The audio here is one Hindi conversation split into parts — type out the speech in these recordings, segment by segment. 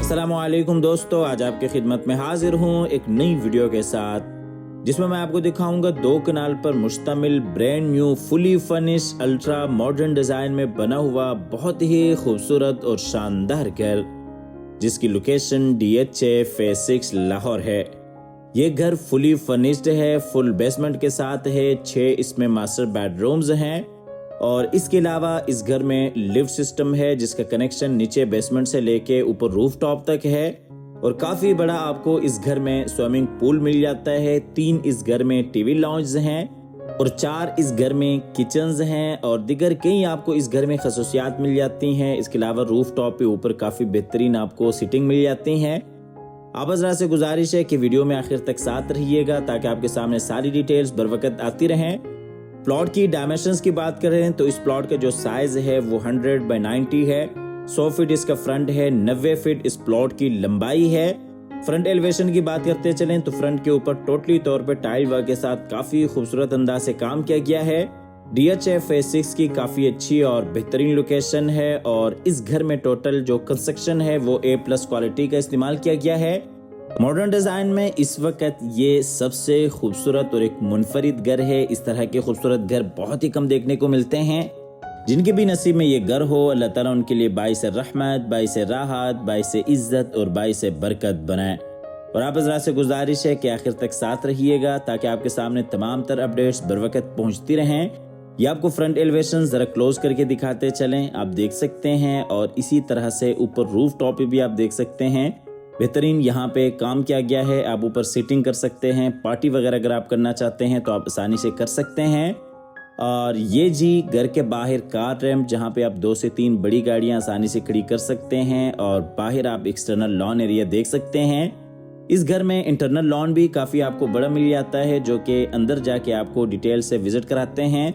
अस्सलामुअलैकुम दोस्तों, आज आपकी खिदमत में हाजिर हूँ एक नई वीडियो के साथ जिसमें मैं आपको दिखाऊंगा 2 कनाल पर मुश्तमिल brand new fully furnish ultra modern design में बना हुआ बहुत ही खूबसूरत और शानदार घर जिसकी लोकेशन DHA फेज 6 लाहौर है। ये घर फुली फर्निश्ड है, फुल बेसमेंट के साथ है, 6 इसमें मास्टर बेडरूम्स हैं और इसके अलावा इस घर में लिफ्ट सिस्टम है जिसका कनेक्शन नीचे बेसमेंट से लेके ऊपर रूफ टॉप तक है और काफी बड़ा आपको इस घर में स्विमिंग पूल मिल जाता है। 3 इस घर में टीवी लॉन्ज हैं और 4 इस घर में किचन्स हैं और दिगर कई आपको इस घर में खसूसियात मिल जाती हैं। इसके अलावा रूफ टॉप पे ऊपर काफी बेहतरीन आपको सीटिंग मिल जाती है। आप हज़रात से गुजारिश है कि वीडियो में आखिर तक साथ रहिएगा ताकि आपके सामने सारी डिटेल्स बर वक्त आती रहें। प्लॉट की डायमेंशंस की बात करें तो इस प्लॉट का जो साइज है वो 100 बाय 90 है। 100 फीट इसका फ्रंट है, 90 फीट इस प्लॉट की लंबाई है। फ्रंट एलिवेशन की बात करते चलें तो फ्रंट के ऊपर टोटली तौर पे टाइल वर्क के साथ काफी खूबसूरत अंदाज से काम किया गया है। DHA फेज 6 की काफी अच्छी और बेहतरीन लोकेशन है और इस घर में टोटल जो कंस्ट्रक्शन है वो A+ क्वालिटी का इस्तेमाल किया गया है। मॉडर्न डिजाइन में इस वक्त ये सबसे खूबसूरत और एक मुनफरिद घर है। इस तरह के खूबसूरत घर बहुत ही कम देखने को मिलते हैं। जिनके भी नसीब में ये घर हो, अल्लाह ताला उनके लिए बाइस रहमत, बाइस राहत, बाइस इज्जत और बाइस बरकत बनाए। और आप हज़रात से गुजारिश है कि आखिर तक साथ रहिएगा ताकि आपके सामने तमाम तर अपडेट्स बर वक्त पहुँचती रहें। ये आपको फ्रंट एलिवेशन जरा क्लोज करके दिखाते चलें, आप देख सकते हैं। और इसी तरह से ऊपर रूफ टॉप पे भी आप देख सकते हैं, बेहतरीन यहाँ पे काम किया गया है। आप ऊपर सीटिंग कर सकते हैं, पार्टी वगैरह अगर आप करना चाहते हैं तो आप आसानी से कर सकते हैं। और ये जी घर के बाहर कार रैम्प जहाँ पे आप 2 से 3 बड़ी गाड़ियाँ आसानी से खड़ी कर सकते हैं और बाहर आप एक्सटर्नल लॉन एरिया देख सकते हैं। इस घर में इंटरनल लॉन भी काफ़ी आपको बड़ा मिल जाता है जो कि अंदर जाके आपको डिटेल से विजिट कराते हैं।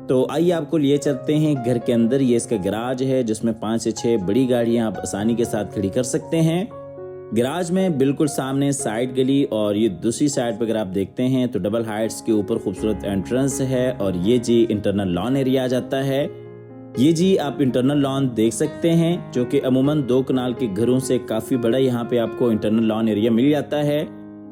तो आइए आपको लिए चलते हैं घर के अंदर। ये इसका गराज है जिसमें 5 से 6 बड़ी गाड़ियाँ आप आसानी के साथ खड़ी कर सकते हैं। गैराज में बिल्कुल सामने साइड गली और ये दूसरी साइड पर अगर आप देखते हैं तो डबल हाइट्स के ऊपर खूबसूरत एंट्रेंस है और ये जी इंटरनल लॉन एरिया आ जाता है। ये जी आप इंटरनल लॉन देख सकते हैं जो कि अमूमन 2 कनाल के घरों से काफ़ी बड़ा यहाँ पे आपको इंटरनल लॉन एरिया मिल जाता है।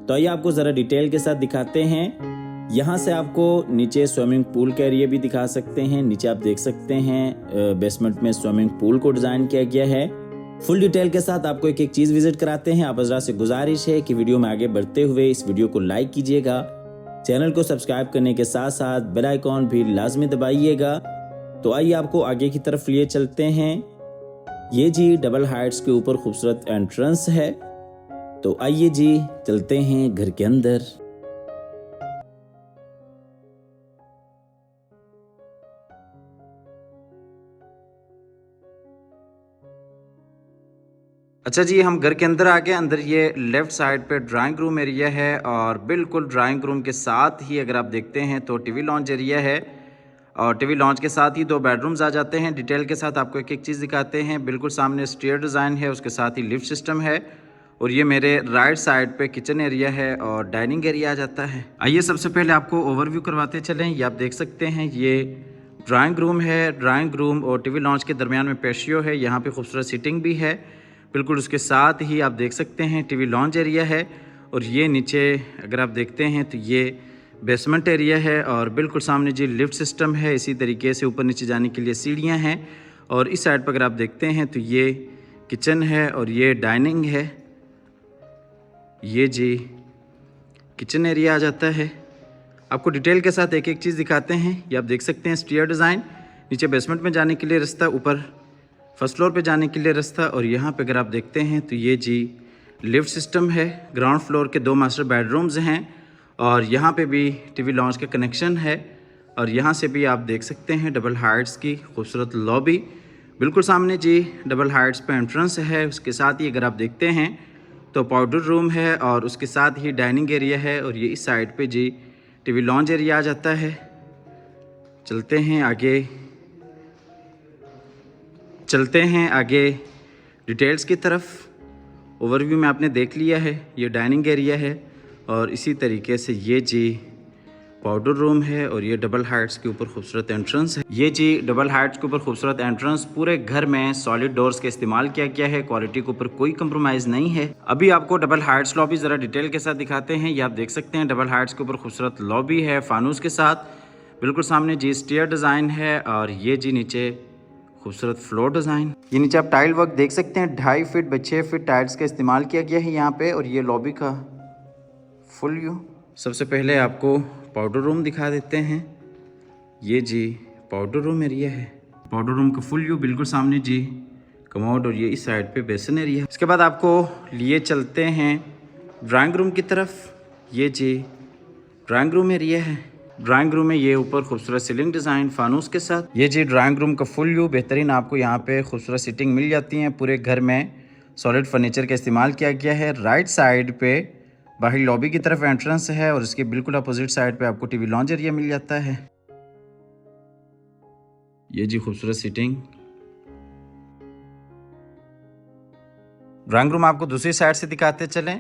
तो आइए आपको ज़रा डिटेल के साथ दिखाते हैं। यहाँ से आपको नीचे स्विमिंग पूल का एरिया भी दिखा सकते हैं। नीचे आप देख सकते हैं बेसमेंट में स्विमिंग पूल को डिज़ाइन किया गया है। फुल डिटेल के साथ आपको एक एक चीज विजिट कराते हैं। आप हज़रात से गुजारिश है कि वीडियो में आगे बढ़ते हुए इस वीडियो को लाइक कीजिएगा, चैनल को सब्सक्राइब करने के साथ साथ बेल आइकॉन भी लाजमी दबाइएगा। तो आइए आपको आगे की तरफ लिए चलते हैं। ये जी डबल हाइट्स के ऊपर खूबसूरत एंट्रेंस है। तो आइए जी चलते हैं घर के अंदर। अच्छा जी, हम घर के अंदर आ गए। अंदर ये लेफ्ट साइड पे ड्राइंग रूम एरिया है और बिल्कुल ड्राइंग रूम के साथ ही अगर आप देखते हैं तो टीवी लॉन्च एरिया है और टीवी लॉन्च के साथ ही 2 बेडरूम्स आ जाते हैं। डिटेल के साथ आपको एक एक चीज़ दिखाते हैं। बिल्कुल सामने स्टेयर डिज़ाइन है, उसके साथ ही लिफ्ट सिस्टम है और ये मेरे राइट साइड पे किचन एरिया है और डाइनिंग एरिया आ जाता है। आइए सबसे पहले आपको ओवरव्यू करवाते चलें। ये आप देख सकते हैं, ये ड्राइंग रूम है। ड्राइंग रूम और टीवी लॉन्च के दरमियान में पेशियो है। यहाँ पे खूबसूरत सीटिंग भी है। बिल्कुल उसके साथ ही आप देख सकते हैं टीवी लॉन्च एरिया है और ये नीचे अगर आप देखते हैं तो ये बेसमेंट एरिया है और बिल्कुल सामने जी लिफ्ट सिस्टम है। इसी तरीके से ऊपर नीचे जाने के लिए सीढ़ियां हैं और इस साइड पर अगर आप देखते हैं तो ये किचन है और ये डाइनिंग है। ये जी किचन एरिया आ जाता है। आपको डिटेल के साथ एक एक चीज़ दिखाते हैं। ये आप देख सकते हैं स्टेयर डिज़ाइन, नीचे बेसमेंट में जाने के लिए रास्ता, ऊपर फर्स्ट फ्लोर पे जाने के लिए रास्ता और यहाँ पे अगर आप देखते हैं तो ये जी लिफ्ट सिस्टम है। ग्राउंड फ्लोर के 2 मास्टर बेडरूम्स हैं और यहाँ पे भी टीवी लॉन्च का कनेक्शन है और यहाँ से भी आप देख सकते हैं डबल हाइट्स की खूबसूरत लॉबी। बिल्कुल सामने जी डबल हाइट्स पे एंट्रेंस है। उसके साथ ही अगर आप देखते हैं तो पाउडर रूम है और उसके साथ ही डाइनिंग एरिया है और ये इस साइड पे जी टीवी लॉन्च एरिया आ जाता है। चलते हैं आगे डिटेल्स की तरफ। ओवरव्यू में आपने देख लिया है, ये डाइनिंग एरिया है और इसी तरीके से ये जी पाउडर रूम है और ये डबल हाइट्स के ऊपर खूबसूरत एंट्रेंस है। ये जी डबल हाइट्स के ऊपर खूबसूरत एंट्रेंस, पूरे घर में सॉलिड डोर्स का इस्तेमाल किया गया है, क्वालिटी के ऊपर कोई कंप्रोमाइज़ नहीं है। अभी आपको डबल हाइट्स लॉबी ज़रा डिटेल के साथ दिखाते हैं। ये आप देख सकते हैं डबल हाइट्स के ऊपर खूबसूरत लॉबी है फानूस के साथ, बिल्कुल सामने जी स्टेयर डिज़ाइन है और ये जी नीचे खूबसूरत फ्लोर डिज़ाइन। ये नीचे आप टाइल वर्क देख सकते हैं, 2.5 फीट बाई 6 फीट टाइल्स का इस्तेमाल किया गया है यहाँ पे। और ये लॉबी का फुल व्यू। सबसे पहले आपको पाउडर रूम दिखा देते हैं। ये जी पाउडर रूम एरिया है, पाउडर रूम का फुल व्यू बिल्कुल सामने जी कमोड और ये इस साइड पे बेसन एरिया है। इसके बाद आपको लिए चलते हैं ड्राइंग रूम की तरफ। ये जी ड्राइंग रूम एरिया है। ड्राइंग रूम में ये ऊपर खूबसूरत सीलिंग डिज़ाइन फानूस के साथ। ये जी ड्राइंग रूम का फुल व्यू बेहतरीन, आपको यहाँ पे खूबसूरत सीटिंग मिल जाती हैं। पूरे घर में सॉलिड फर्नीचर का इस्तेमाल किया गया है। राइट साइड पे बाहर लॉबी की तरफ एंट्रेंस है और इसके बिल्कुल अपोजिट साइड पे आपको टीवी लॉन्च एरिया मिल जाता है। ये जी खूबसूरत सीटिंग। ड्राइंग रूम आपको दूसरी साइड से दिखाते चलें।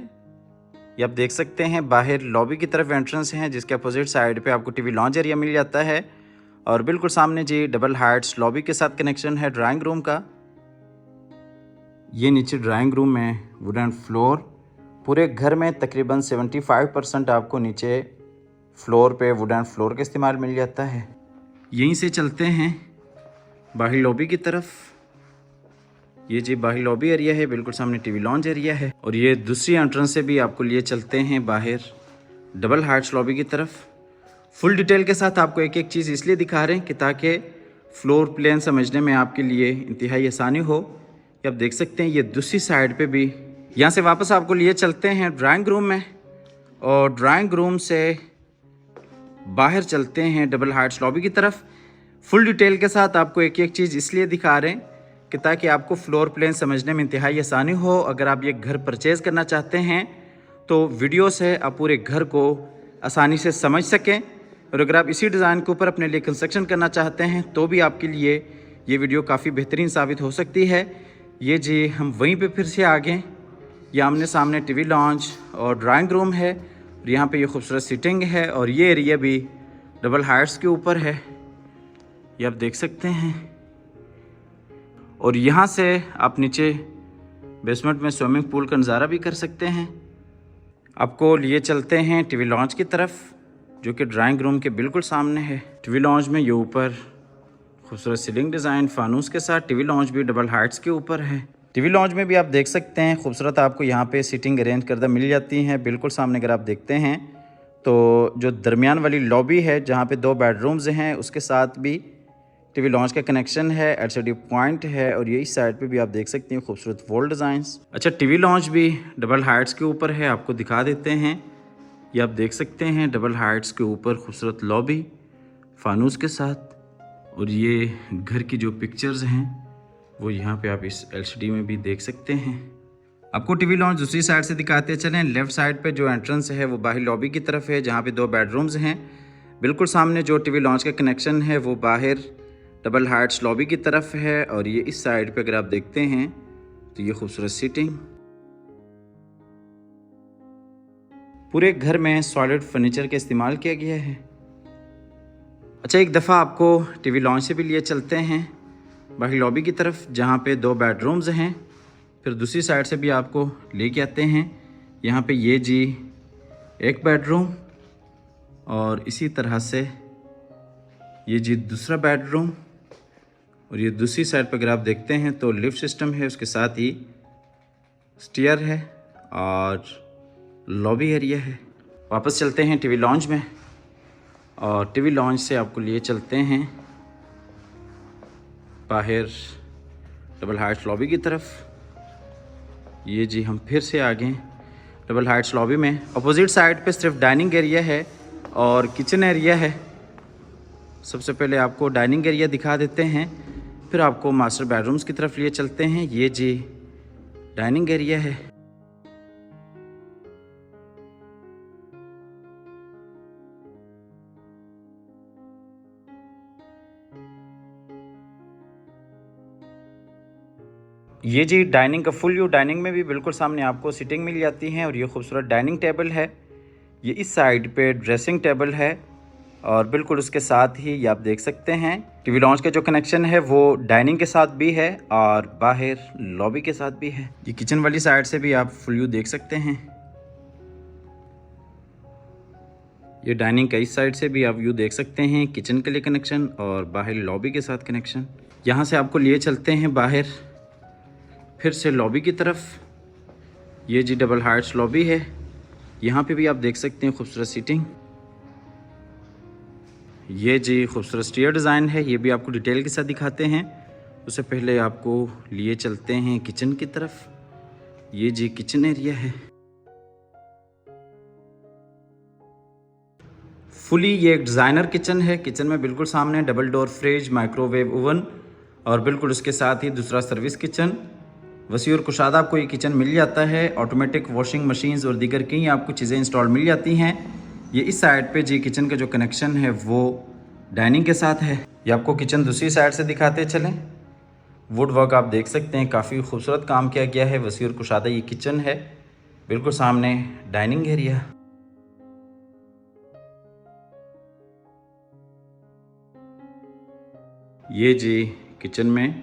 ये आप देख सकते हैं बाहर लॉबी की तरफ एंट्रेंस है, जिसके अपोजिट साइड पे आपको टीवी लॉन्च एरिया मिल जाता है और बिल्कुल सामने जी डबल हाइट्स लॉबी के साथ कनेक्शन है ड्राइंग रूम का। ये नीचे ड्राइंग रूम में वुडन फ्लोर, पूरे घर में तकरीबन 75% आपको नीचे फ्लोर पे वुडन फ्लोर का इस्तेमाल मिल जाता है। यहीं से चलते हैं बाहर लॉबी की तरफ। ये जी बाहर लॉबी एरिया है, बिल्कुल सामने टीवी लॉन्च एरिया है और ये दूसरी एंट्रेंस से भी आपको लिए चलते हैं बाहर डबल हाइट्स लॉबी की तरफ। फुल डिटेल के साथ आपको एक एक चीज़ इसलिए दिखा रहे हैं कि ताकि फ्लोर प्लान समझने में आपके लिए इंतहाई आसानी हो। ये आप देख सकते हैं ये दूसरी साइड पे भी। यहाँ से वापस आपको लिए चलते हैं ड्राइंग रूम में और ड्राइंग रूम से बाहर चलते हैं डबल हाइट्स लॉबी की तरफ। फुल डिटेल के साथ आपको एक एक चीज़ इसलिए दिखा रहे हैं कि ताकि आपको फ्लोर प्लान समझने में इंतहाई आसानी हो। अगर आप ये घर परचेज़ करना चाहते हैं तो वीडियो से आप पूरे घर को आसानी से समझ सकें, और अगर आप इसी डिज़ाइन के ऊपर अपने लिए कंस्ट्रक्शन करना चाहते हैं तो भी आपके लिए ये वीडियो काफ़ी बेहतरीन साबित हो सकती है। ये जी हम वहीं पे फिर से आ गए। ये आमने सामने टीवी लॉन्च और ड्राइंग रूम है और यहाँ पे ये खूबसूरत सीटिंग है और ये एरिया भी डबल हाइट्स के ऊपर है, ये आप देख सकते हैं। और यहाँ से आप नीचे बेसमेंट में स्विमिंग पूल का नज़ारा भी कर सकते हैं। आपको लिए चलते हैं टीवी लॉन्च की तरफ, जो कि ड्राइंग रूम के बिल्कुल सामने है। टीवी लॉन्च में ये ऊपर खूबसूरत सीलिंग डिज़ाइन फानूस के साथ, टीवी लॉन्च भी डबल हाइट्स के ऊपर है। टीवी लॉन्च में भी आप देख सकते हैं खूबसूरत आपको यहाँ पे सीटिंग अरेंज करदा मिल जाती हैं। बिल्कुल सामने अगर आप देखते हैं तो जो दरमियान वाली लॉबी है जहाँ पे 2 बेडरूम्स हैं, उसके साथ भी टीवी लॉन्च का कनेक्शन है, एलसीडी पॉइंट है और ये इस साइड पे भी आप देख सकते हैं खूबसूरत वॉल डिज़ाइंस। अच्छा, टीवी लॉन्च भी डबल हाइट्स के ऊपर है, आपको दिखा देते हैं। ये आप देख सकते हैं डबल हाइट्स के ऊपर खूबसूरत लॉबी फानूस के साथ, और ये घर की जो पिक्चर्स हैं वो यहाँ पे आप इस एलसीडी में भी देख सकते हैं। आपको टीवी लॉन्च दूसरी साइड से दिखाते चलें। लेफ़्ट साइड पे जो एंट्रेंस है वो बाहर लॉबी की तरफ है, जहाँ पे 2 बेडरूम्स हैं। बिल्कुल सामने जो टीवी लॉन्च का कनेक्शन है वो बाहर डबल हाइट्स लॉबी की तरफ है और ये इस साइड पे अगर आप देखते हैं तो ये खूबसूरत सीटिंग। पूरे घर में सॉलिड फर्नीचर का इस्तेमाल किया गया है। अच्छा, एक दफ़ा आपको टीवी लॉन्च से भी लिए चलते हैं बाहर लॉबी की तरफ, जहाँ पे 2 बेडरूम्स हैं। फिर दूसरी साइड से भी आपको लेके आते हैं। यहाँ पे ये जी एक बेडरूम और इसी तरह से ये जी दूसरा बेडरूम, और ये दूसरी साइड पर अगर आप देखते हैं तो लिफ्ट सिस्टम है, उसके साथ ही स्टेयर है और लॉबी एरिया है। वापस चलते हैं टीवी लॉन्च में और टीवी लॉन्च से आपको लिए चलते हैं बाहर डबल हाइट्स लॉबी की तरफ। ये जी हम फिर से आ गए डबल हाइट्स लॉबी में। अपोजिट साइड पे सिर्फ डाइनिंग एरिया है और किचन एरिया है। सबसे पहले आपको डाइनिंग एरिया दिखा देते हैं, फिर आपको मास्टर बेडरूम्स की तरफ लिए चलते हैं। ये जी डाइनिंग एरिया है। ये जी डाइनिंग का फुल व्यू। डाइनिंग में भी बिल्कुल सामने आपको सीटिंग मिल जाती है और ये खूबसूरत डाइनिंग टेबल है। ये इस साइड पे ड्रेसिंग टेबल है और बिल्कुल उसके साथ ही ये आप देख सकते हैं टीवी लॉन्च का जो कनेक्शन है वो डाइनिंग के साथ भी है और बाहर लॉबी के साथ भी है। ये किचन वाली साइड से भी आप फुल व्यू देख सकते हैं। ये डाइनिंग का इस साइड से भी आप व्यू देख सकते हैं, किचन के लिए कनेक्शन और बाहर लॉबी के साथ कनेक्शन। यहाँ से आपको लिए चलते हैं बाहर फिर से लॉबी की तरफ। ये जी डबल हार्ट्स लॉबी है, यहाँ पे भी आप देख सकते हैं खूबसूरत सीटिंग। ये जी खूबसूरत स्टीयर डिज़ाइन है, ये भी आपको डिटेल के साथ दिखाते हैं। उससे पहले आपको लिए चलते हैं किचन की तरफ। ये जी किचन एरिया है, फुली ये एक डिज़ाइनर किचन है। किचन में बिल्कुल सामने double door fridge, microwave oven और बिल्कुल उसके साथ ही दूसरा सर्विस किचन। वसी और कुशादा आपको ये किचन मिल जाता है। ऑटोमेटिक वॉशिंग मशीन्स और दीगर कई आपको चीज़ें इंस्टॉल मिल जाती हैं। ये इस साइड पे जी किचन का जो कनेक्शन है वो डाइनिंग के साथ है। ये आपको किचन दूसरी साइड से दिखाते चलें। वुड वर्क आप देख सकते हैं, काफ़ी खूबसूरत काम किया गया है। वसी और कुशादा ये किचन है, बिल्कुल सामने डाइनिंग एरिया। ये जी किचन में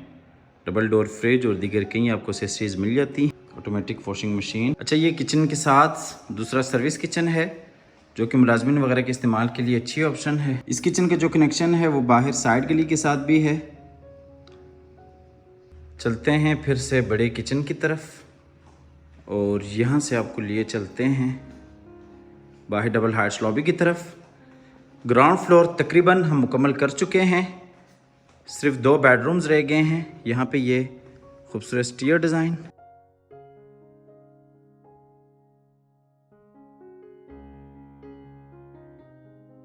डबल डोर फ्रिज और दीगर कई आपको एक्सेसरीज मिल जाती हैं। Automatic washing machine. अच्छा, ये किचन के साथ दूसरा सर्विस किचन है जो कि मुलाजमिन वगैरह के इस्तेमाल के लिए अच्छी ऑप्शन है। इस किचन का जो कनेक्शन है वो बाहर साइड गली के साथ भी है। चलते हैं फिर से बड़े किचन की तरफ और यहाँ से आपको लिए चलते हैं बाहर डबल हार्ट्स लॉबी की तरफ। ग्राउंड फ्लोर तकरीबन हम मुकम्मल कर चुके हैं, सिर्फ 2 बेडरूम्स रह गए हैं। यहाँ पे ये खूबसूरत स्टीयर डिज़ाइन।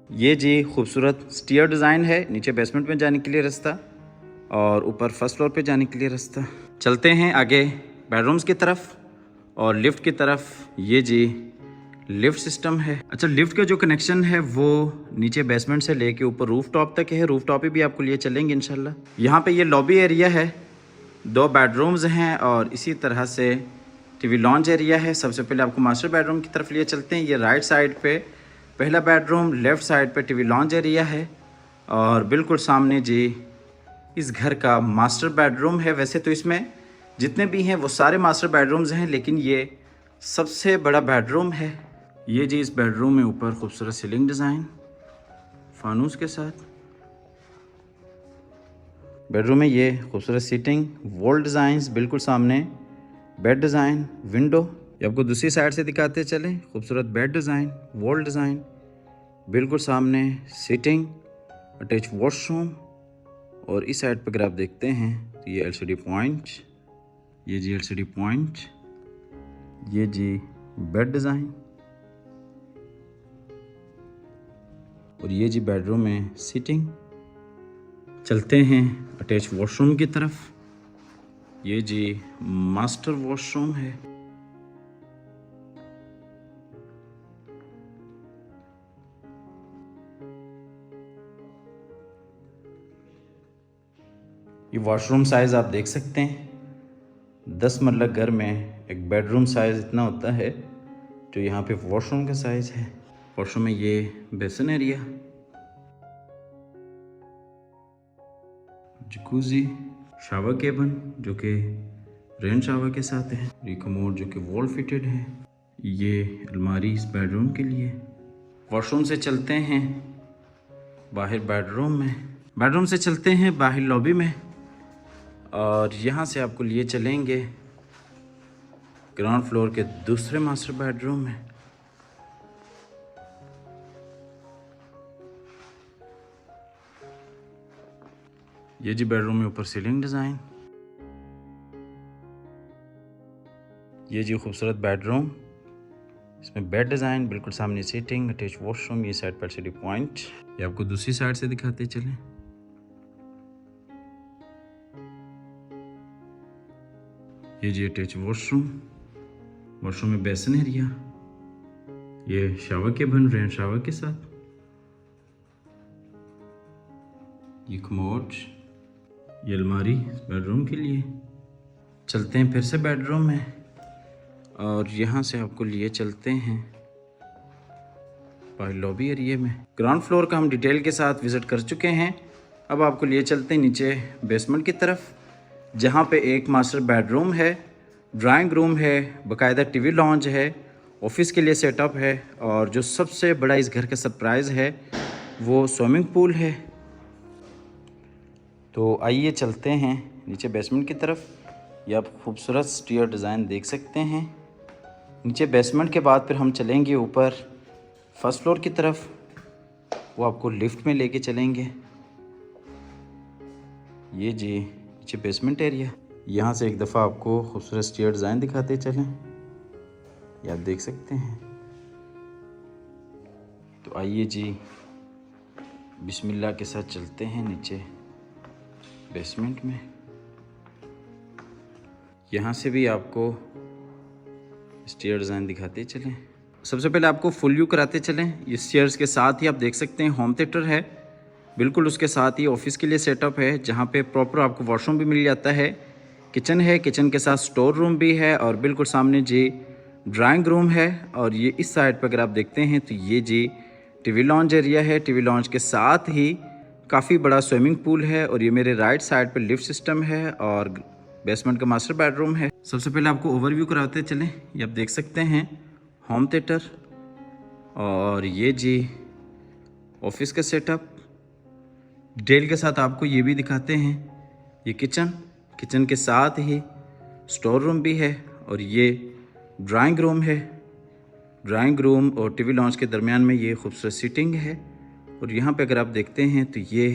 ये जी खूबसूरत स्टीयर डिज़ाइन है, नीचे बेसमेंट में जाने के लिए रास्ता और ऊपर फर्स्ट फ्लोर पे जाने के लिए रास्ता। चलते हैं आगे बेडरूम्स की तरफ और लिफ्ट की तरफ। ये जी लिफ्ट सिस्टम है। अच्छा, लिफ्ट का जो कनेक्शन है वो नीचे बेसमेंट से लेके ऊपर रूफ टॉप तक है। रूफ टॉप पे भी आपको लिए चलेंगे इंशाल्लाह। यहाँ पे ये लॉबी एरिया है, 2 बेडरूम्स हैं और इसी तरह से टीवी लॉन्च एरिया है। सबसे पहले आपको मास्टर बेडरूम की तरफ लिए चलते हैं। ये राइट साइड पे पहला बेडरूम, लेफ़्ट साइड पे टीवी लॉन्च एरिया है और बिल्कुल सामने जी इस घर का मास्टर बेडरूम है। वैसे तो इसमें जितने भी हैं वो सारे मास्टर बेडरूम्स हैं, लेकिन ये सबसे बड़ा बेडरूम है। ये जी इस बेडरूम में ऊपर खूबसूरत सीलिंग डिज़ाइन फानूस के साथ। बेडरूम में ये खूबसूरत सीटिंग, वॉल डिज़ाइंस, बिल्कुल सामने बेड डिज़ाइन, विंडो। ये आपको दूसरी साइड से दिखाते चलें। खूबसूरत बेड डिज़ाइन, वॉल डिज़ाइन, बिल्कुल सामने सीटिंग, अटैच वॉशरूम और इस साइड पर अगर आप देखते हैं तो ये एलसीडी पॉइंट, ये जी एलसीडी पॉइंट, ये जी बेड डिज़ाइन और ये जी बेडरूम में सीटिंग। चलते हैं अटैच वॉशरूम की तरफ। ये जी मास्टर वॉशरूम है। ये वॉशरूम साइज़ आप देख सकते हैं, 10 मरला घर में एक बेडरूम साइज़ इतना होता है जो यहाँ पे वॉशरूम का साइज़ है। वॉशरूम में ये बेसिन एरिया, जकूज़ी, शावर केबन जो कि रेन शावर के साथ है, रिकमोड जो कि वॉल फिटेड है, ये अलमारी इस बेडरूम के लिए। वॉशरूम से चलते हैं बाहर बेडरूम में, बेडरूम से चलते हैं बाहर लॉबी में और यहाँ से आपको लिए चलेंगे ग्राउंड फ्लोर के दूसरे मास्टर बेडरूम में। ये जी बेडरूम में ऊपर सीलिंग डिज़ाइन, ये जी खूबसूरत बेडरूम, इसमें बेड डिज़ाइन, बिल्कुल सामने सीटिंग, अटैच वॉशरूम, ये साइड पर एलसीडी पॉइंट। ये आपको दूसरी साइड से दिखाते चलें। ये जी अटैच वॉशरूम, वॉशरूम में बेसिन एरिया, ये शावर केबन रेन शावर के साथ, ये कमोड, ये अलमारी बेडरूम के लिए। चलते हैं फिर से बेडरूम में और यहाँ से आपको लिए चलते हैं बाहर लॉबी एरिया में। ग्राउंड फ्लोर का हम डिटेल के साथ विज़िट कर चुके हैं। अब आपको लिए चलते हैं नीचे बेसमेंट की तरफ, जहाँ पे एक मास्टर बेडरूम है, ड्राइंग रूम है, बाकायदा टीवी लॉन्ज है, ऑफिस के लिए सेटअप है, और जो सबसे बड़ा इस घर का सरप्राइज़ है वो स्विमिंग पूल है। तो आइए चलते हैं नीचे बेसमेंट की तरफ। ये आप खूबसूरत स्टीयर डिज़ाइन देख सकते हैं। नीचे बेसमेंट के बाद फिर हम चलेंगे ऊपर फर्स्ट फ्लोर की तरफ, वो आपको लिफ्ट में लेके चलेंगे। ये जी नीचे बेसमेंट एरिया। यहाँ से एक दफ़ा आपको खूबसूरत स्टीयर डिज़ाइन दिखाते चलें, ये आप देख सकते हैं। तो आइए जी बिस्मिल्लाह के साथ चलते हैं नीचे बेसमेंट में। यहाँ से भी आपको स्टेयर डिज़ाइन दिखाते चलें। सबसे पहले आपको फुल व्यू कराते चलें। ये स्टेयर्स के साथ ही आप देख सकते हैं होम थिएटर है, बिल्कुल उसके साथ ही ऑफिस के लिए सेटअप है, जहाँ पे प्रॉपर आपको वॉशरूम भी मिल जाता है, किचन है, किचन के साथ स्टोर रूम भी है, और बिल्कुल सामने जी ड्राइंग रूम है। और ये इस साइड पर अगर आप देखते हैं तो ये जी टीवी लॉन्ज एरिया है। टीवी लॉन्ज के साथ ही काफ़ी बड़ा स्विमिंग पूल है, और ये मेरे राइट साइड पे लिफ्ट सिस्टम है, और बेसमेंट का मास्टर बेडरूम है। सबसे पहले आपको ओवरव्यू कराते चलें। ये आप देख सकते हैं होम थिएटर, और ये जी ऑफिस का सेटअप। डिटेल के साथ आपको ये भी दिखाते हैं, ये किचन, किचन के साथ ही स्टोर रूम भी है, और ये ड्राइंग रूम है। ड्राइंग रूम और टीवी लॉन्च के दरमियान में ये खूबसूरत सीटिंग है। और यहाँ पे अगर आप देखते हैं तो ये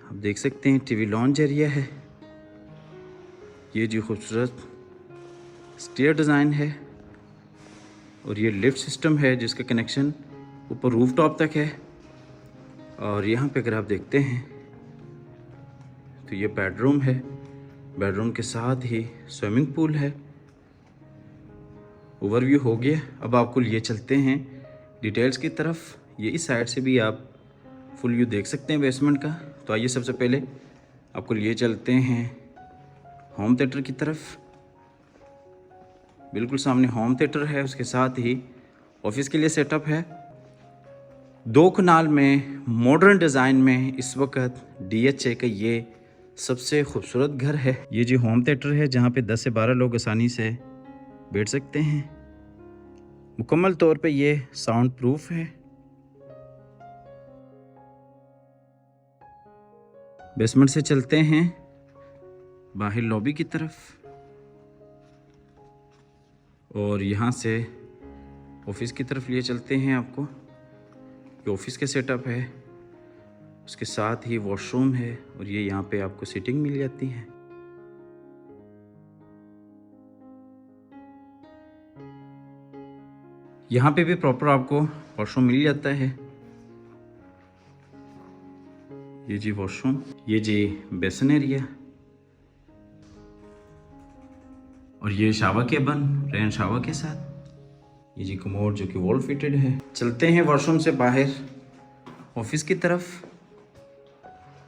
आप देख सकते हैं टीवी लॉन्च एरिया है। ये जो खूबसूरत स्टेयर डिज़ाइन है, और ये लिफ्ट सिस्टम है जिसका कनेक्शन ऊपर रूफ टॉप तक है। और यहाँ पे अगर आप देखते हैं तो ये बेडरूम है, बेडरूम के साथ ही स्विमिंग पूल है। ओवरव्यू हो गया। अब आपको लिए चलते हैं डिटेल्स की तरफ। ये इस साइड से भी आप फुल व्यू देख सकते हैं बेसमेंट का। तो आइए सबसे पहले आपको लिए चलते हैं होम थिएटर की तरफ। बिल्कुल सामने होम थिएटर है, उसके साथ ही ऑफिस के लिए सेटअप है। 2 कनाल में मॉडर्न डिज़ाइन में इस वक्त DHA का ये सबसे खूबसूरत घर है। ये जो होम थिएटर है जहाँ पे 10 से 12 लोग आसानी से बैठ सकते हैं। मुकम्मल तौर पे ये साउंड प्रूफ है। बेसमेंट से चलते हैं बाहर लॉबी की तरफ, और यहाँ से ऑफिस की तरफ लिए चलते हैं आपको। ये ऑफिस का सेटअप है, उसके साथ ही वॉशरूम है, और ये यहाँ पे आपको सीटिंग मिल जाती है। यहाँ पे भी प्रॉपर आपको वॉशरूम मिल जाता है। ये जी वॉशरूम, ये जी बेसन एरिया, और ये शावर केबन रेन शावर के साथ। ये जी कमोड जो कि वॉल फिटेड है। चलते हैं वॉशरूम से बाहर ऑफिस की तरफ।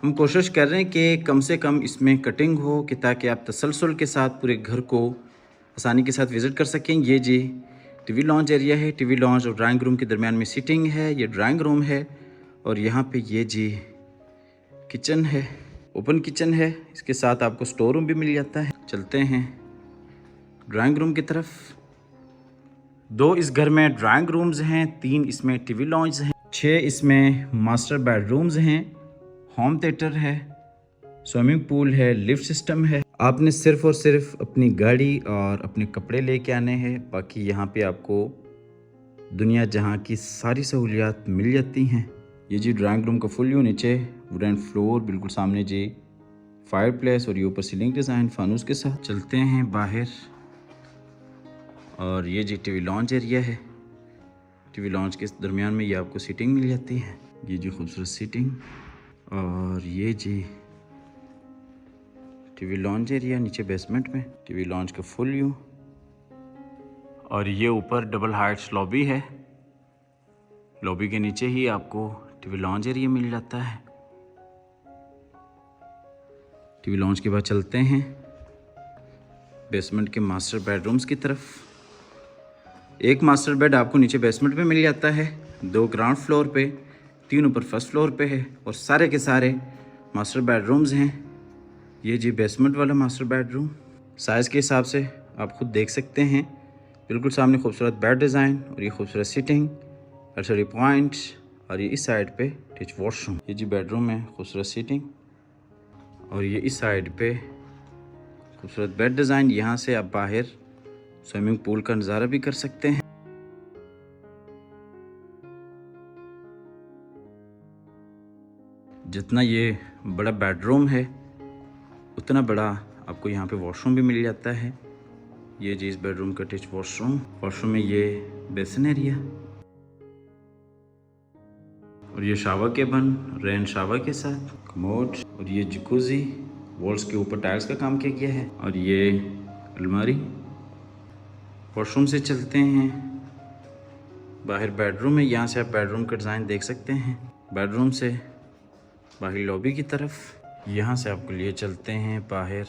हम कोशिश कर रहे हैं कि कम से कम इसमें कटिंग हो, कि ताकि आप तसलसल के साथ पूरे घर को आसानी के साथ विज़िट कर सकें। ये जी टीवी लॉन्च एरिया है। टीवी लॉन्च और ड्राइंग रूम के दरमियान में सीटिंग है। ये ड्राइंग रूम है, और यहाँ पे ये जी किचन है, ओपन किचन है। इसके साथ आपको स्टोर रूम भी मिल जाता है। चलते हैं ड्राइंग रूम की तरफ। 2 इस घर में ड्राइंग रूम्स हैं, 3 इसमें टीवी लॉन्ज हैं, 6 इसमें मास्टर बेडरूम्स हैं, होम थिएटर है, स्विमिंग पूल है, लिफ्ट सिस्टम है। आपने सिर्फ और सिर्फ अपनी गाड़ी और अपने कपड़े लेके आने हैं, बाकी यहाँ पे आपको दुनिया जहाँ की सारी सहूलियात मिल जाती हैं। ये जी ड्राइंग रूम का फुल व्यू। नीचे वुडन फ्लोर, बिल्कुल सामने जी फायर प्लेस, और ये ऊपर सीलिंग डिज़ाइन फानूस के साथ। चलते हैं बाहर, और ये जी टीवी लॉन्च एरिया है। टीवी लॉन्च के दरमियान में ये आपको सीटिंग मिल जाती है। ये जी खूबसूरत सीटिंग, और ये जी टीवी लॉन्च एरिया नीचे बेसमेंट में। टीवी लॉन्च का फुल व्यू, और ये ऊपर डबल हाइट्स लॉबी है। लॉबी के नीचे ही आपको टीवी लॉन्च एरिया मिल जाता है। टीवी लॉन्च के बाद चलते हैं बेसमेंट के मास्टर बेडरूम्स की तरफ। एक मास्टर बेड आपको नीचे बेसमेंट में मिल जाता है, 2 ग्राउंड फ्लोर पे, 3 ऊपर फर्स्ट फ्लोर पे है और सारे के सारे मास्टर बेडरूम्स हैं। ये जी बेसमेंट वाला मास्टर बेडरूम, साइज़ के हिसाब से आप खुद देख सकते हैं। बिल्कुल सामने खूबसूरत बेड डिज़ाइन और ये खूबसूरत सीटिंग, एलसीडी पॉइंट और ये इस साइड पे अटैच वॉशरूम। ये जी बेडरूम है, खूबसूरत सीटिंग और ये इस साइड पे खूबसूरत बेड डिज़ाइन। यहाँ से आप बाहर स्विमिंग पूल का नज़ारा भी कर सकते हैं। जितना ये बड़ा बेडरूम है उतना बड़ा आपको यहाँ पे वॉशरूम भी मिल जाता है। ये जी इस बेडरूम का अटैच वॉशरूम में ये बेसिन एरिया और ये शावर केबिन, रेन शावर के साथ कमोड और ये जकूजी, वॉल्स के ऊपर टाइल्स का काम किया गया है और ये अलमारी। वॉशरूम से चलते हैं बाहर बेडरूम है, यहाँ से आप बेडरूम का डिज़ाइन देख सकते हैं। बेडरूम से बाहर लॉबी की तरफ, यहाँ से आपको लिए चलते हैं बाहर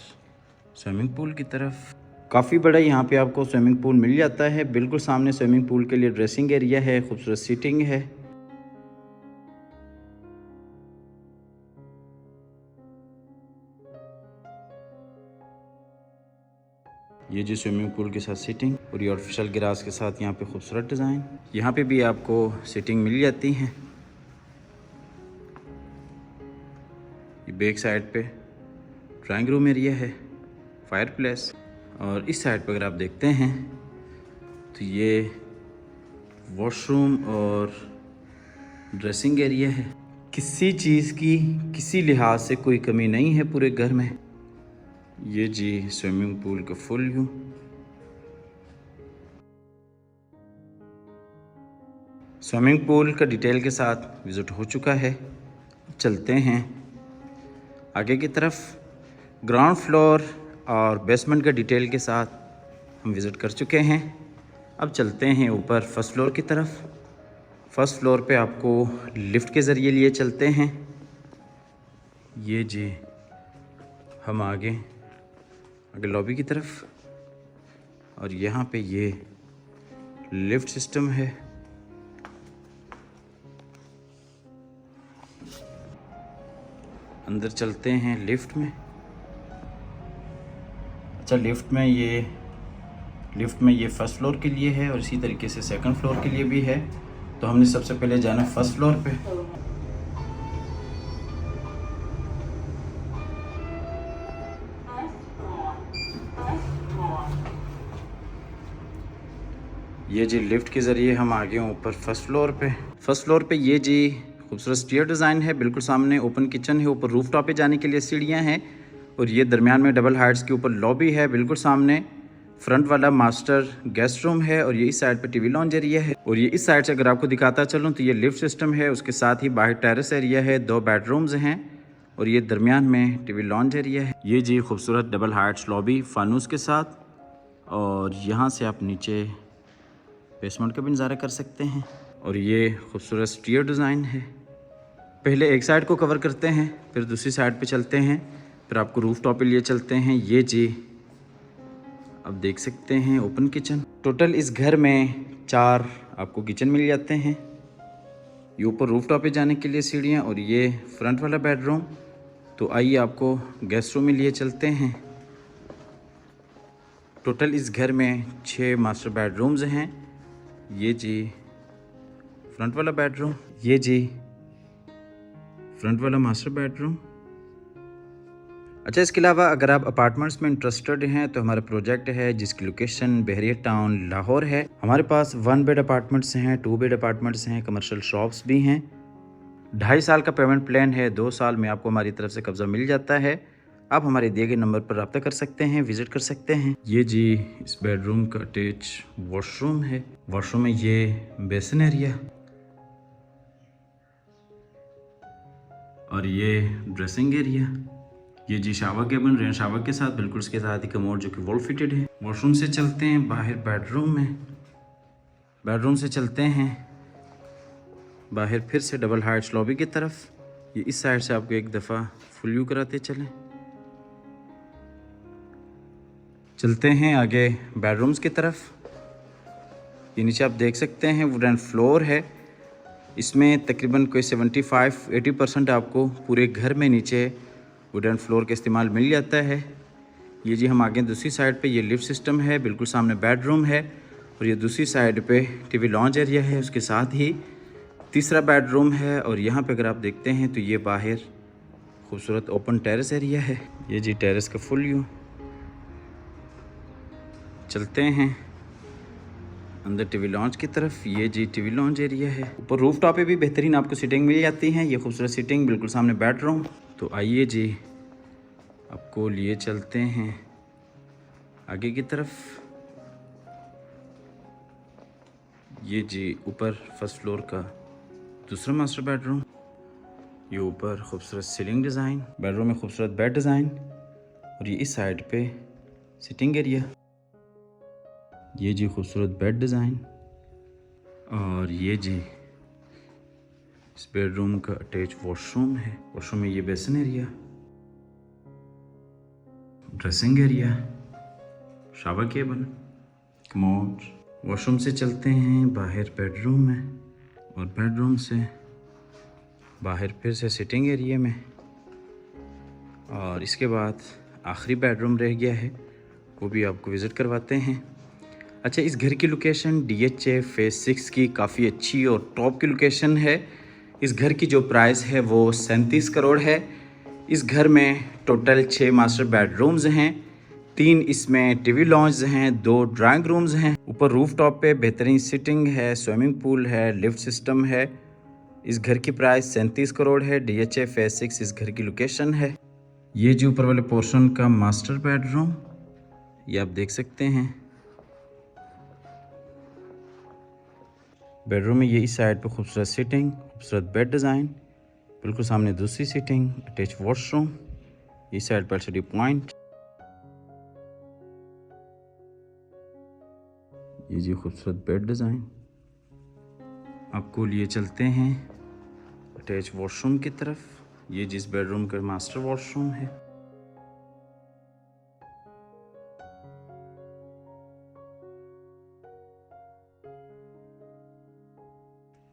स्विमिंग पूल की तरफ। काफ़ी बड़ा यहाँ पे आपको स्विमिंग पूल मिल जाता है। बिल्कुल सामने स्विमिंग पूल के लिए ड्रेसिंग एरिया है, खूबसूरत सीटिंग है। ये जी स्विमिंग पूल के साथ सीटिंग और ये आर्टिफिशियल ग्रास के साथ यहाँ पे खूबसूरत डिज़ाइन। यहाँ पे भी आपको सीटिंग मिल जाती है। ये बैक साइड पे ड्राइंग रूम एरिया है, फायर प्लेस और इस साइड पे अगर आप देखते हैं तो ये वॉशरूम और ड्रेसिंग एरिया है। किसी चीज़ की किसी लिहाज से कोई कमी नहीं है पूरे घर में। ये जी स्विमिंग पूल का फुल व्यू। स्विमिंग पूल का डिटेल के साथ विज़िट हो चुका है। चलते हैं आगे की तरफ। ग्राउंड फ्लोर और बेसमेंट का डिटेल के साथ हम विज़िट कर चुके हैं। अब चलते हैं ऊपर फर्स्ट फ्लोर की तरफ। फर्स्ट फ्लोर पे आपको लिफ्ट के ज़रिए लिए चलते हैं। ये जी हम आगे लॉबी की तरफ और यहाँ पे ये लिफ्ट सिस्टम है। अंदर चलते हैं लिफ्ट में। अच्छा, लिफ्ट में ये फर्स्ट फ्लोर के लिए है और इसी तरीके से सेकंड फ्लोर के लिए भी है। तो हमने सबसे पहले जाना फर्स्ट फ्लोर पे। ये जी लिफ्ट के ज़रिए हम आ गए ऊपर फर्स्ट फ्लोर पे ये जी खूबसूरत स्टेयर डिज़ाइन है। बिल्कुल सामने ओपन किचन है, ऊपर रूफ टॉप पे जाने के लिए सीढ़ियाँ हैं और ये दरमियान में डबल हाइट्स के ऊपर लॉबी है। बिल्कुल सामने फ्रंट वाला मास्टर गेस्ट रूम है और ये इस साइड पे टीवी लॉन्ज एरिया है और ये इस साइड से अगर आपको दिखाता चलूँ तो ये लिफ्ट सिस्टम है। उसके साथ ही बाहर टेरेस एरिया है, 2 बेडरूम्स हैं और ये दरमियान में टीवी लॉन्ज एरिया है। ये जी खूबसूरत डबल हाइट्स लॉबी फानूस के साथ और यहाँ से आप नीचे बेसमेंट का भी नज़ारा कर सकते हैं और ये खूबसूरत स्टेयर डिज़ाइन है। पहले एक साइड को कवर करते हैं, फिर दूसरी साइड पे चलते हैं, फिर आपको रूफ टॉप पे लिए चलते हैं। ये जी अब देख सकते हैं ओपन किचन। टोटल इस घर में 4 आपको किचन मिल जाते हैं। ये ऊपर रूफ टॉप पे जाने के लिए सीढ़ियाँ और ये फ्रंट वाला बेडरूम। तो आइए आपको गेस्ट रूम में लिए चलते हैं। टोटल इस घर में 6 मास्टर बेडरूम्स हैं। ये जी फ्रंट वाला बेडरूम, ये जी फ्रंट वाला मास्टर बेडरूम। अच्छा, इसके अलावा अगर आप अपार्टमेंट्स में इंटरेस्टेड हैं तो हमारा प्रोजेक्ट है जिसकी लोकेशन बहरिया टाउन लाहौर है। हमारे पास 1 बेड अपार्टमेंट्स हैं, 2 बेड अपार्टमेंट्स हैं, कमर्शियल शॉप्स भी हैं। 2.5 साल का पेमेंट प्लान है, 2 साल में आपको हमारी तरफ से कब्जा मिल जाता है। आप हमारे दिए गए नंबर पर रब्ता कर सकते हैं, विजिट कर सकते हैं। ये जी इस बेडरूम का अटैच वॉशरूम है। वॉशरूम में ये बेसिन एरिया और ये ड्रेसिंग एरिया। ये जी शावर केबिन, रेन शावर के साथ, बिल्कुल उसके साथ ही कमोड जो कि वॉल फिटेड है। वॉशरूम से चलते हैं बाहर बेडरूम में। बेडरूम से चलते हैं बाहर फिर से डबल हाइट्स लॉबी की तरफ। ये इस साइड से आपको एक दफ़ा फुल व्यू कराते चलें। चलते हैं आगे बेडरूम्स की तरफ। ये नीचे आप देख सकते हैं वुडन फ्लोर है। इसमें तकरीबन कोई 75-80% आपको पूरे घर में नीचे वुडन फ्लोर का इस्तेमाल मिल जाता है। ये जी हम आगे दूसरी साइड पे ये लिफ्ट सिस्टम है, बिल्कुल सामने बेडरूम है और ये दूसरी साइड पे टीवी लॉन्च एरिया है, उसके साथ ही तीसरा बेडरूम है। और यहाँ पे अगर आप देखते हैं तो ये बाहर खूबसूरत ओपन टेरेस एरिया है। ये जी टेरेस का फुल व्यू। चलते हैं अंदर टीवी लॉन्च की तरफ। ये जी टीवी लॉन्च एरिया है। ऊपर रूफ टॉप पे भी बेहतरीन आपको सीटिंग मिल जाती है। ये खूबसूरत सीटिंग, बिल्कुल सामने बेडरूम। तो आइए जी आपको लिए चलते हैं आगे की तरफ। ये जी ऊपर फर्स्ट फ्लोर का दूसरा मास्टर बेडरूम। ये ऊपर खूबसूरत सीलिंग डिज़ाइन, बेडरूम में खूबसूरत बेड डिज़ाइन और ये इस साइड पे सिटिंग एरिया। ये जी खूबसूरत बेड डिज़ाइन और ये जी इस बेडरूम का अटैच वॉशरूम है। वॉशरूम में ये basin area, dressing area, shower cable, commode. Washroom से चलते हैं बाहर बेडरूम में और बेडरूम से बाहर फिर से सिटिंग एरिया में। और इसके बाद आखिरी बेडरूम रह गया है, वो भी आपको विज़िट करवाते हैं। अच्छा, इस घर की लोकेशन DHA फेज़ 6 की काफ़ी अच्छी और टॉप की लोकेशन है। इस घर की जो प्राइस है वो 37 करोड़ है। इस घर में टोटल 6 मास्टर बेडरूम्स हैं, 3 इसमें टीवी लॉन्ज हैं, 2 ड्राइंग रूम्स हैं। ऊपर रूफ टॉप पे बेहतरीन सिटिंग है, स्विमिंग पूल है, लिफ्ट सिस्टम है। इस घर की प्राइस 37 करोड़ है। DHA फेज़ 6 इस घर की लोकेशन है। ये जो ऊपर वाले पोर्शन का मास्टर बेडरूम, ये आप देख सकते हैं। बेडरूम में ये इस साइड पे खूबसूरत सिटिंग, खूबसूरत बेड डिज़ाइन, बिल्कुल सामने दूसरी सीटिंग, अटैच वॉशरूम, इस साइड पर LCD पॉइंट। ये जी खूबसूरत बेड डिज़ाइन। आपको लिए चलते हैं अटैच वॉशरूम की तरफ। ये जिस बेडरूम का मास्टर वॉशरूम है।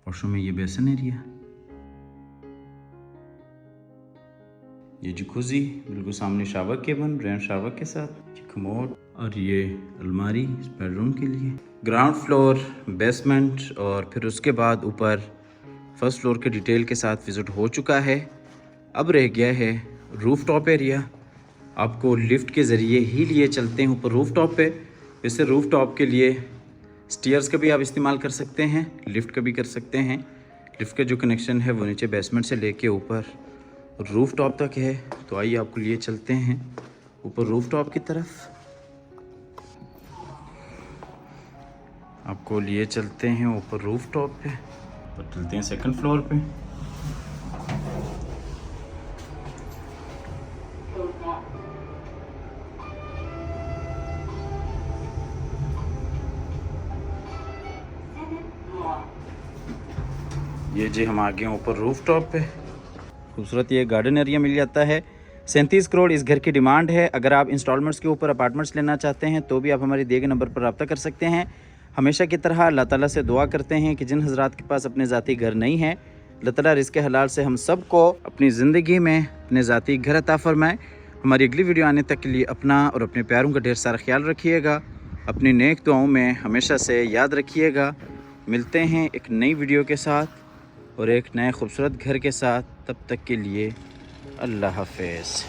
वॉशरूम में ये बेसिन एरिया, ये जकूज़ी, बिल्कुल सामने शावर केबल, रेन शावर के साथ, कमोड और ये अलमारी इस बेडरूम के लिए। ग्राउंड फ्लोर, बेसमेंट और फिर उसके बाद ऊपर फर्स्ट फ्लोर के डिटेल के साथ विज़िट हो चुका है। अब रह गया है रूफ टॉप एरिया। आपको लिफ्ट के ज़रिए ही लिए चलते हैं ऊपर रूफ टॉप पे। वैसे रूफ टॉप के लिए स्टेयर्स का भी आप इस्तेमाल कर सकते हैं, लिफ्ट का भी कर सकते हैं। लिफ्ट का जो कनेक्शन है वो नीचे बेसमेंट से लेके ऊपर रूफ टॉप तक है। तो आइए आपको लिए चलते हैं ऊपर रूफ टॉप की तरफ। आपको लिए चलते हैं ऊपर रूफ टॉप पे और चलते हैं सेकंड फ्लोर पे। ये जी हम आ गए ऊपर रूफ टॉप पे। खूबसूरत ये गार्डन एरिया मिल जाता है। 37 करोड़ इस घर की डिमांड है। अगर आप इंस्टॉलमेंट्स के ऊपर अपार्टमेंट्स लेना चाहते हैं तो भी आप हमारे दिए गए नंबर पर रब्ता कर सकते हैं। हमेशा की तरह अल्लाह ताला से दुआ करते हैं कि जिन हज़रात के पास अपने ज़ाती घर नहीं है, अल्लाह ताला रिज़्क़ हलाल से हम सब को अपनी ज़िंदगी में अपने ज़ाती घर अता फरमाए। हमारी अगली वीडियो आने तक के लिए अपना और अपने प्यारों का ढेर सारा ख्याल रखिएगा। अपनी नेक दुआओं में हमेशा से याद रखिएगा। मिलते हैं एक नई वीडियो के साथ और एक नए खूबसूरत घर के साथ। तब तक के लिए अल्लाह हाफ़िज़।